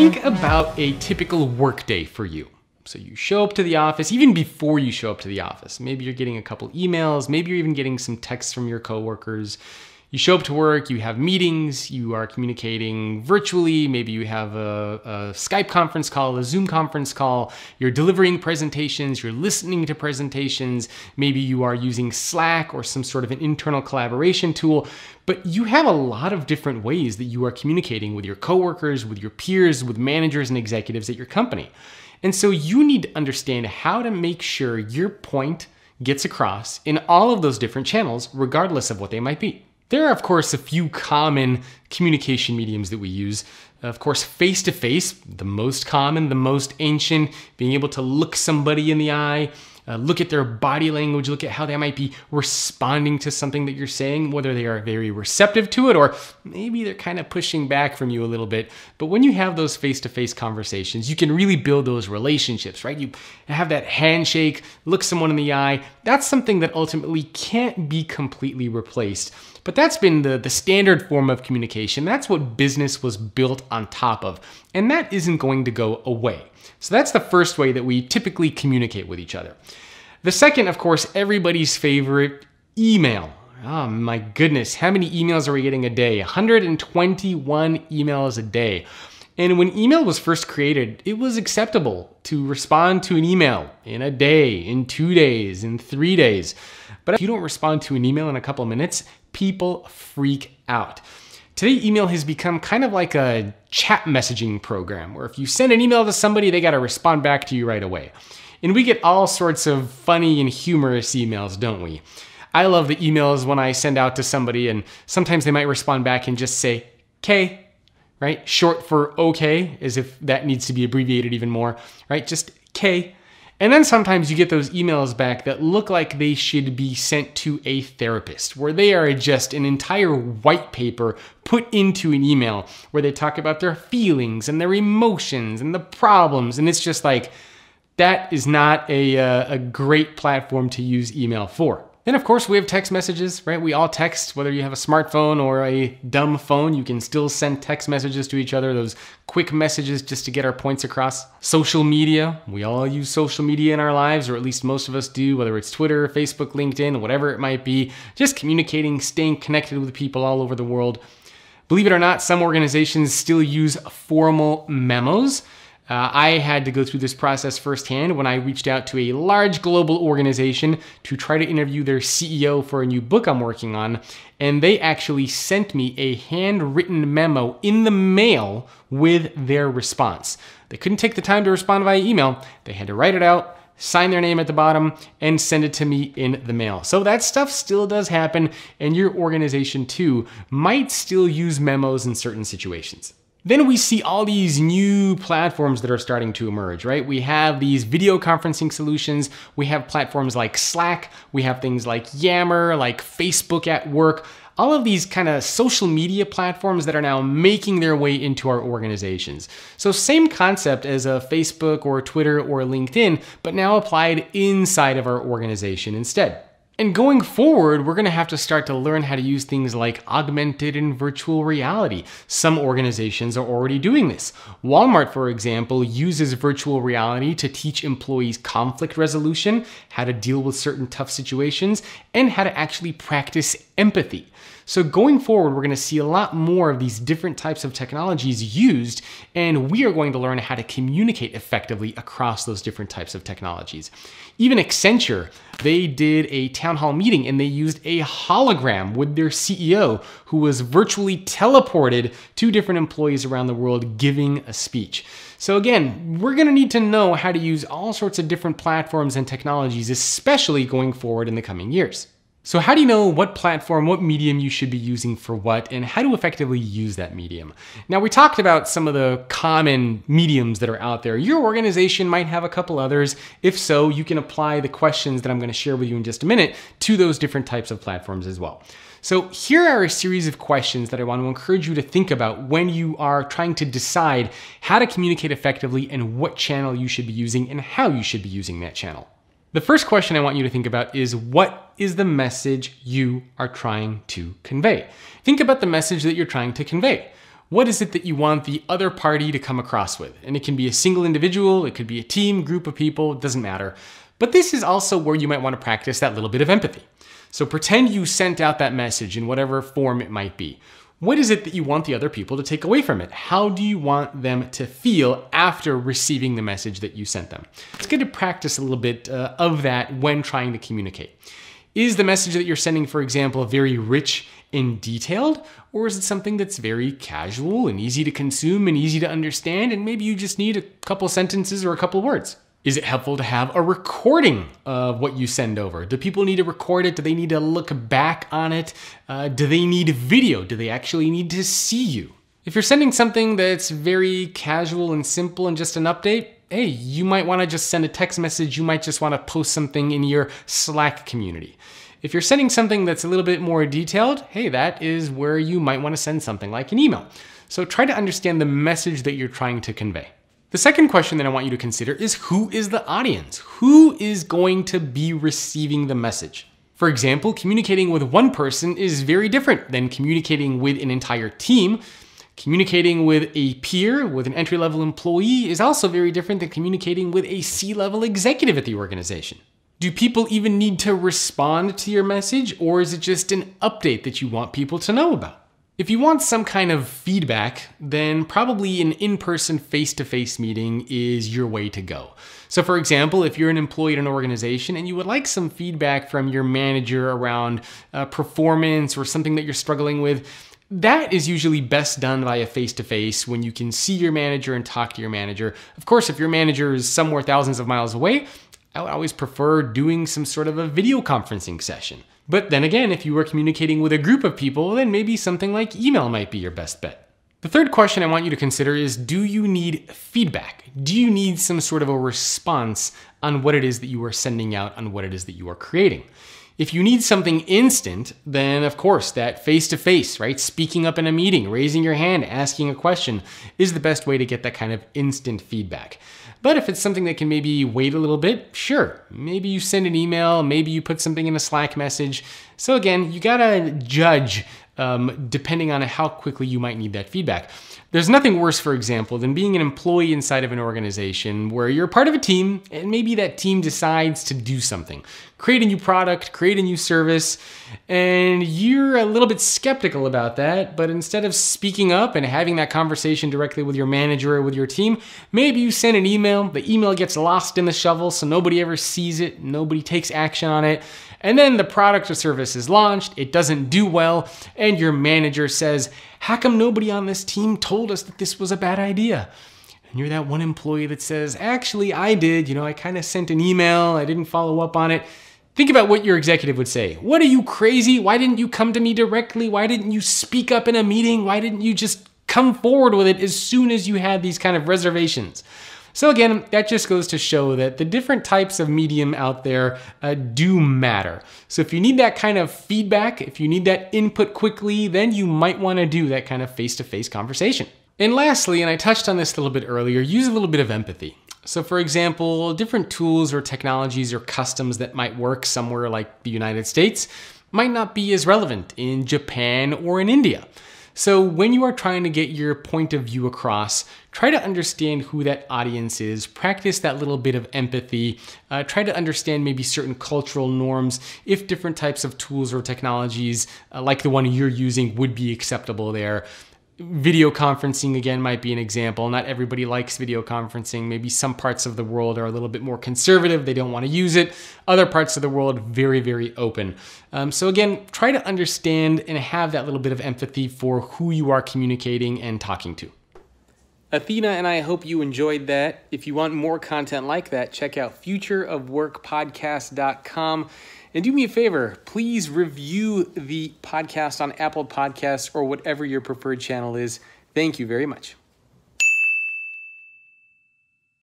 think about a typical workday for you. So you show up to the office, even before you show up to the office. Maybe you're getting a couple emails, maybe you're even getting some texts from your coworkers. You show up to work, you have meetings, you are communicating virtually, maybe you have a Skype conference call, a Zoom conference call, you're delivering presentations, you're listening to presentations, maybe you are using Slack or some sort of an internal collaboration tool, but you have a lot of different ways that you are communicating with your coworkers, with your peers, with managers and executives at your company. And so you need to understand how to make sure your point gets across in all of those different channels, regardless of what they might be. There are, of course, a few common communication mediums that we use. Of course, face-to-face, the most common, the most ancient, being able to look somebody in the eye, look at their body language, look at how they might be responding to something that you're saying, whether they are very receptive to it or maybe they're kind of pushing back from you a little bit. But when you have those face-to-face conversations, you can really build those relationships, right? You have that handshake, look someone in the eye. That's something that ultimately can't be completely replaced. But that's been the standard form of communication. That's what business was built on top of. And that isn't going to go away. So that's the first way that we typically communicate with each other. The second, of course, everybody's favorite, email. Oh my goodness, how many emails are we getting a day? 121 emails a day. And when email was first created, it was acceptable to respond to an email in a day, in 2 days, in 3 days. But if you don't respond to an email in a couple of minutes, people freak out. Today, email has become kind of like a chat messaging program where if you send an email to somebody, they got to respond back to you right away. And we get all sorts of funny and humorous emails, don't we? I love the emails when I send out to somebody and sometimes they might respond back and just say, "K," right? Short for okay, as if that needs to be abbreviated even more, right? Just K. And then sometimes you get those emails back that look like they should be sent to a therapist, where they are just an entire white paper put into an email where they talk about their feelings and their emotions and the problems. And it's just like, that is not a great platform to use email for. Then of course we have text messages, right? We all text, whether you have a smartphone or a dumb phone, you can still send text messages to each other, those quick messages just to get our points across. Social media, we all use social media in our lives, or at least most of us do, whether it's Twitter, Facebook, LinkedIn, whatever it might be, just communicating, staying connected with people all over the world. Believe it or not, some organizations still use formal memos. I had to go through this process firsthand when I reached out to a large global organization to try to interview their CEO for a new book I'm working on, and they actually sent me a handwritten memo in the mail with their response. They couldn't take the time to respond via email. They had to write it out, sign their name at the bottom, and send it to me in the mail. So that stuff still does happen, and your organization too might still use memos in certain situations. Then we see all these new platforms that are starting to emerge, right? We have these video conferencing solutions. We have platforms like Slack. We have things like Yammer, like Facebook at Work. All of these kind of social media platforms that are now making their way into our organizations. So same concept as a Facebook or Twitter or LinkedIn, but now applied inside of our organization instead. And going forward, we're gonna have to start to learn how to use things like augmented and virtual reality. Some organizations are already doing this. Walmart, for example, uses virtual reality to teach employees conflict resolution, how to deal with certain tough situations, and how to actually practice empathy. So going forward, we're gonna see a lot more of these different types of technologies used, and we are going to learn how to communicate effectively across those different types of technologies. Even Accenture, they did a town hall meeting and they used a hologram with their CEO who was virtually teleported to different employees around the world giving a speech. So again, we're gonna need to know how to use all sorts of different platforms and technologies, especially going forward in the coming years. So how do you know what platform, what medium you should be using for what, and how to effectively use that medium? Now, we talked about some of the common mediums that are out there. Your organization might have a couple others. If so, you can apply the questions that I'm going to share with you in just a minute to those different types of platforms as well. So here are a series of questions that I want to encourage you to think about when you are trying to decide how to communicate effectively and what channel you should be using and how you should be using that channel. The first question I want you to think about is, what is the message you are trying to convey? Think about the message that you're trying to convey. What is it that you want the other party to come across with? And it can be a single individual, it could be a team, group of people, it doesn't matter. But this is also where you might want to practice that little bit of empathy. So pretend you sent out that message in whatever form it might be. What is it that you want the other people to take away from it? How do you want them to feel after receiving the message that you sent them? It's good to practice a little bit of that when trying to communicate. Is the message that you're sending, for example, very rich and detailed, or is it something that's very casual and easy to consume and easy to understand, and maybe you just need a couple sentences or a couple words? Is it helpful to have a recording of what you send over? Do people need to record it? Do they need to look back on it? Do they need video? Do they actually need to see you? If you're sending something that's very casual and simple and just an update, hey, you might want to just send a text message. You might just want to post something in your Slack community. If you're sending something that's a little bit more detailed, hey, that is where you might want to send something like an email. So try to understand the message that you're trying to convey. The second question that I want you to consider is, who is the audience? Who is going to be receiving the message? For example, communicating with one person is very different than communicating with an entire team. Communicating with a peer, with an entry-level employee, is also very different than communicating with a C-level executive at the organization. Do people even need to respond to your message, or is it just an update that you want people to know about? If you want some kind of feedback, then probably an in-person face-to-face meeting is your way to go. So for example, if you're an employee at an organization and you would like some feedback from your manager around performance or something that you're struggling with, that is usually best done via face-to-face when you can see your manager and talk to your manager. Of course, if your manager is somewhere thousands of miles away, I would always prefer doing some sort of a video conferencing session. But then again, if you were communicating with a group of people, then maybe something like email might be your best bet. The third question I want you to consider is, do you need feedback? Do you need some sort of a response on what it is that you are sending out, on what it is that you are creating? If you need something instant, then of course that face-to-face, right? Speaking up in a meeting, raising your hand, asking a question is the best way to get that kind of instant feedback. But if it's something that can maybe wait a little bit, sure. Maybe you send an email, maybe you put something in a Slack message. So again, you gotta judge depending on how quickly you might need that feedback. There's nothing worse, for example, than being an employee inside of an organization where you're part of a team and maybe that team decides to do something. Create a new product, create a new service, and you're a little bit skeptical about that, but instead of speaking up and having that conversation directly with your manager or with your team, maybe you send an email, the email gets lost in the shovel so nobody ever sees it, nobody takes action on it, and then the product or service is launched, it doesn't do well, and your manager says, how come nobody on this team told us that this was a bad idea? And you're that one employee that says, actually, I did. I kind of sent an email, I didn't follow up on it. Think about what your executive would say. What, are you crazy? Why didn't you come to me directly? Why didn't you speak up in a meeting? Why didn't you just come forward with it as soon as you had these kind of reservations? So again, that just goes to show that the different types of medium out there do matter. So if you need that kind of feedback, if you need that input quickly, then you might want to do that kind of face-to-face conversation. And lastly, and I touched on this a little bit earlier, use a little bit of empathy. So for example, different tools or technologies or customs that might work somewhere like the United States might not be as relevant in Japan or in India. So when you are trying to get your point of view across, try to understand who that audience is, practice that little bit of empathy, try to understand maybe certain cultural norms, if different types of tools or technologies like the one you're using would be acceptable there. Video conferencing, again, might be an example. Not everybody likes video conferencing. Maybe some parts of the world are a little bit more conservative. They don't want to use it. Other parts of the world, very, very open. So again, try to understand and have that little bit of empathy for who you are communicating and talking to. Athena and I hope you enjoyed that. If you want more content like that, check out futureofworkpodcast.com. And do me a favor, please review the podcast on Apple Podcasts or whatever your preferred channel is. Thank you very much.